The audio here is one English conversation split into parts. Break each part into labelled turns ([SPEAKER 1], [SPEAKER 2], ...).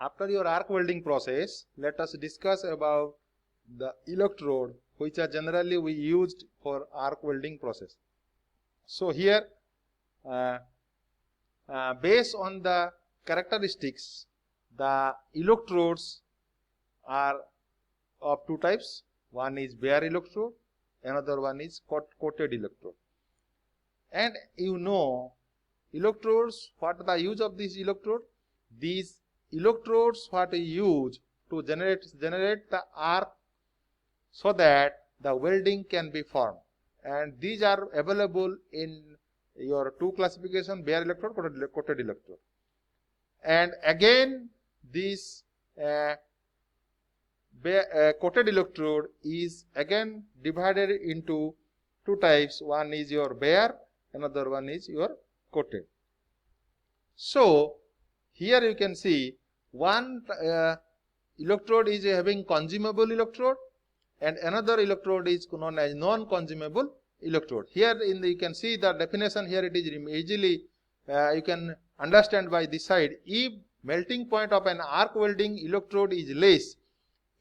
[SPEAKER 1] after your arc welding process, let us discuss about the electrode which are generally we used for arc welding process. So here, based on the characteristics, the electrodes are of two types. One is bare electrode, another one is coated electrode. And you know, electrodes, what the use of this electrode? These electrodes what we use to generate the arc so that the welding can be formed. And these are available in your two classification, bare electrode, coated electrode. And again, this coated electrode is again divided into two types. One is your bare, another one is your coated. So here you can see one electrode is having consumable electrode and another electrode is known as non-consumable electrode. Here you can see the definition. Here it is easily you can understand by this side. If melting point of an arc welding electrode is less,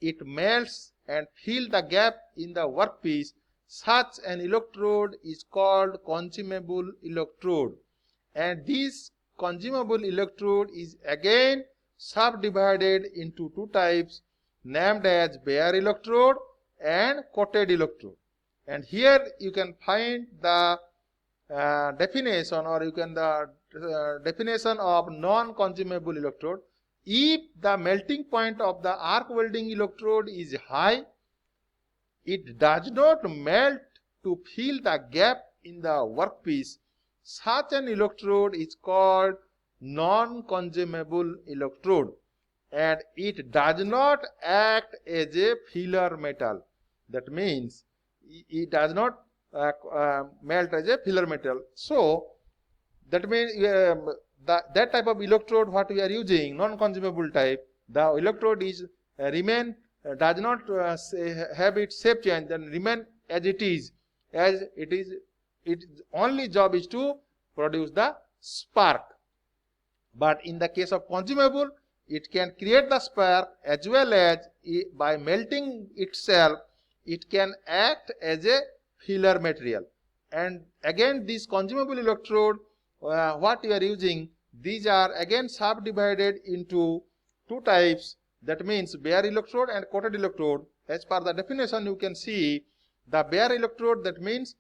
[SPEAKER 1] it melts and fill the gap in the workpiece. Such an electrode is called consumable electrode. And this consumable electrode is again subdivided into two types named as bare electrode and coated electrode. And here you can find the definition, or you can the definition of non-consumable electrode. If the melting point of the arc welding electrode is high, it does not melt to fill the gap in the workpiece. Such an electrode is called non-consumable electrode, and it does not act as a filler metal. That means it does not melt as a filler metal. So that means that type of electrode what we are using, non-consumable type, the electrode is does not have its shape change and remain as it is. Its only job is to produce the spark. But in the case of consumable, it can create the spark as well as by melting itself, it can act as a filler material. And again, this consumable electrode, what we are using, these are again subdivided into two types. That means bare electrode and coated electrode. As per the definition, you can see the bare electrode. That means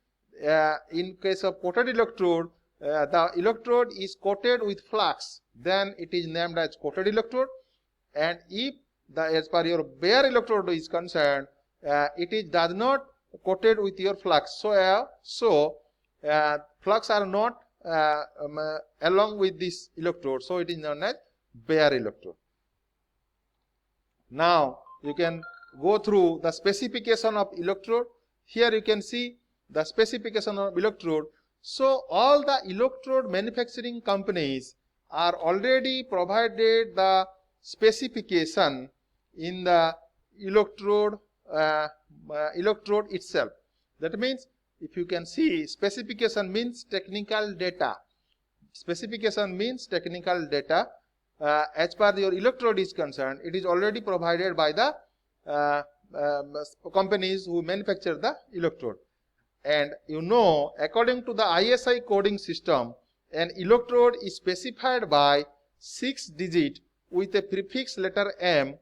[SPEAKER 1] in case of coated electrode, the electrode is coated with flux. Then it is named as coated electrode. And if as per your bare electrode is concerned, it does not coated with your flux. So flux are not along with this electrode. So it is known as bare electrode. Now you can go through the specification of electrode. Here you can see the specification of electrode. So all the electrode manufacturing companies are already provided the specification in the electrode itself. That means if you can see, specification means technical data. Specification means technical data. As per your electrode is concerned, it is already provided by the companies who manufacture the electrode. And you know, according to the ISI coding system, an electrode is specified by 6 digits with a prefix letter M,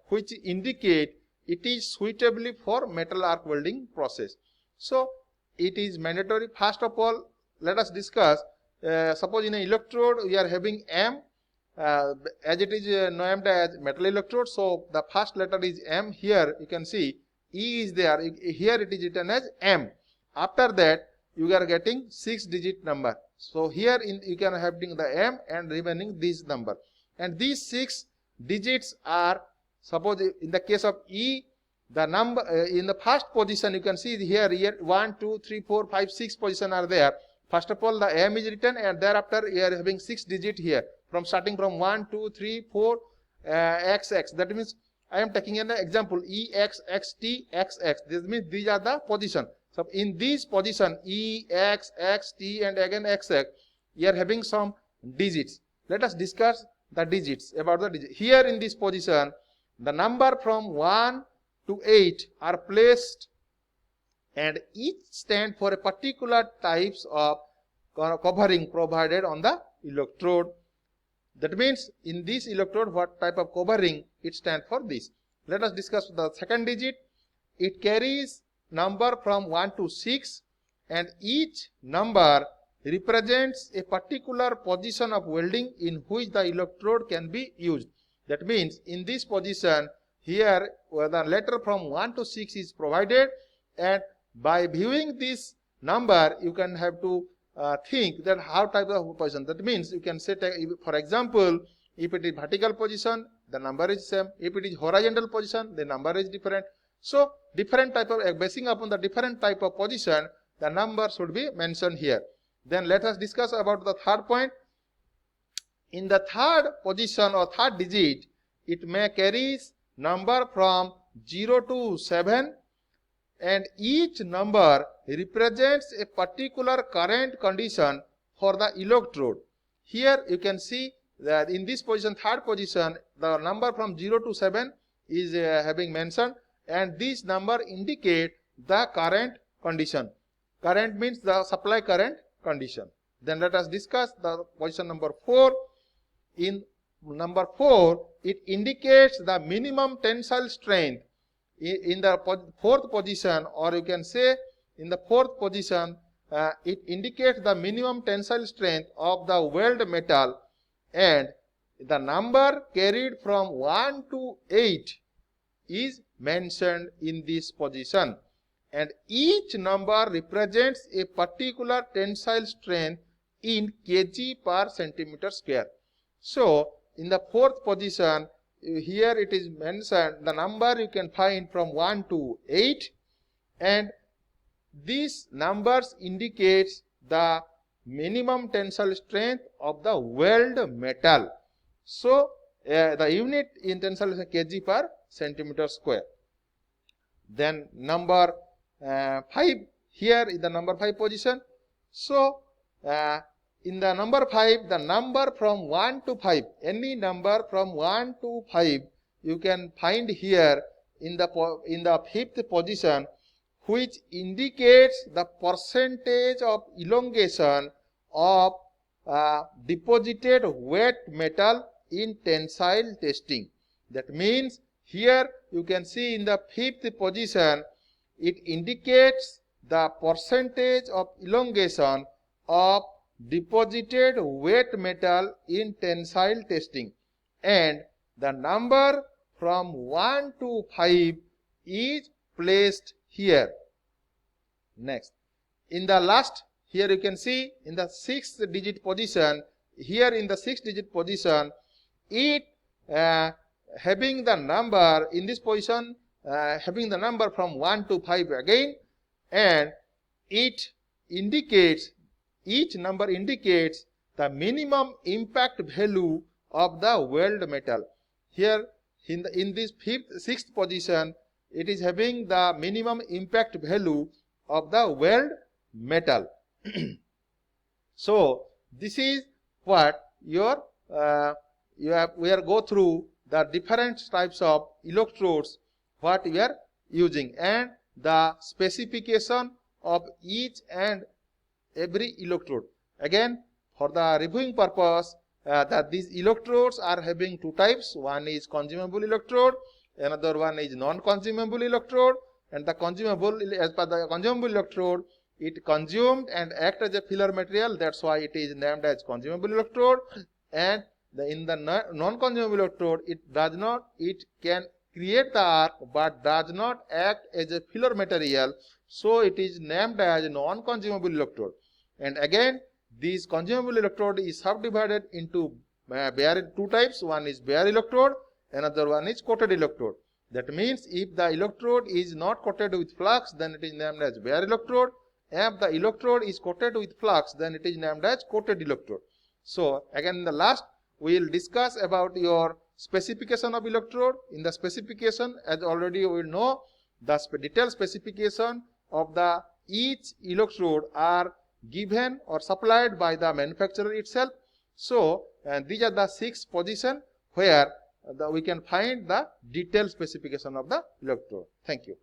[SPEAKER 1] which indicate it is suitably for metal arc welding process. So it is mandatory. First of all, let us discuss. Suppose in an electrode we are having M, as it is named as metal electrode. So the first letter is M. Here you can see E is there. Here it is written as M. After that you are getting 6-digit number. So here you can have the M and remaining this number. And these 6 digits are, suppose in the case of E, the number in the first position you can see here 1, 2, 3, 4, 5, 6 position are there. First of all, the M is written, and thereafter you are having 6 digit here, from starting from 1, 2, 3, 4, XX. That means I am taking an example, E, X, X, T, X, X. This means these are the position. So in this position, E, X, X, T, and again X, X, you are having some digits. let us discuss the digits, about the digits. Here in this position, the number from 1 to 8 are placed and each stand for a particular types of covering provided on the electrode. That means in this electrode, what type of covering it stands for this. Let us discuss the second digit. It carries number from 1 to 6 and each number represents a particular position of welding in which the electrode can be used. That means in this position here where the letter from 1 to 6 is provided, and by viewing this number you can have to think that how type of position. That means you can say, for example, if it is vertical position, the number is same. If it is horizontal position, the number is different. So different type of, basing upon the different type of position, the number should be mentioned here. Then let us discuss about the third point. In the third position or third digit, it may carries number from 0 to 7 and each number represents a particular current condition for the electrode. Here you can see that in this position, third position, the number from 0 to 7 is having mentioned, and this number indicate the current condition. Current means the supply current condition. Then let us discuss the position number 4. In number 4, it indicates the minimum tensile strength. In the fourth position, or you can say in the fourth position, it indicates the minimum tensile strength of the weld metal, and the number carried from 1 to 8 is mentioned in this position, and each number represents a particular tensile strength in kg per centimeter square. So in the fourth position, here it is mentioned the number you can find from 1 to 8, and these numbers indicates the minimum tensile strength of the weld metal. So the unit in tensile is kg per centimeter square. Then number 5, here is the number 5 position. So in the number 5, the number from 1 to 5, any number from 1 to 5 you can find here in the fifth position, which indicates the percentage of elongation of deposited wet metal in tensile testing. That means here you can see in the fifth position, it indicates the percentage of elongation of deposited wet metal in tensile testing, and the number from 1 to 5 is placed here. Next, in the last, here you can see in the 6th digit position, here in the 6th digit position, it having the number in this position, having the number from 1 to 5 again, and it indicates, each number indicates the minimum impact value of the weld metal. Here in this sixth position, it is having the minimum impact value of the weld metal. So this is what your we are go through the different types of electrodes what we are using and the specification of each and every electrode. Again, for the reviewing purpose, that these electrodes are having two types. One is consumable electrode, another one is non-consumable electrode. And the consumable, as per the consumable electrode, it consumed and act as a filler material. That's why it is named as consumable electrode. And in the non-consumable electrode, it does not, it can create the arc but does not act as a filler material. So it is named as non-consumable electrode. And again, this consumable electrode is subdivided into bare two types. One is bare electrode, another one is coated electrode. That means if the electrode is not coated with flux, then it is named as bare electrode. If the electrode is coated with flux, then it is named as coated electrode. So again, in the last, we will discuss about your specification of electrode. In the specification, as already we will know, the detailed specification of the each electrode are given or supplied by the manufacturer itself. So and these are the 6 positions where we can find the detailed specification of the electrode. Thank you.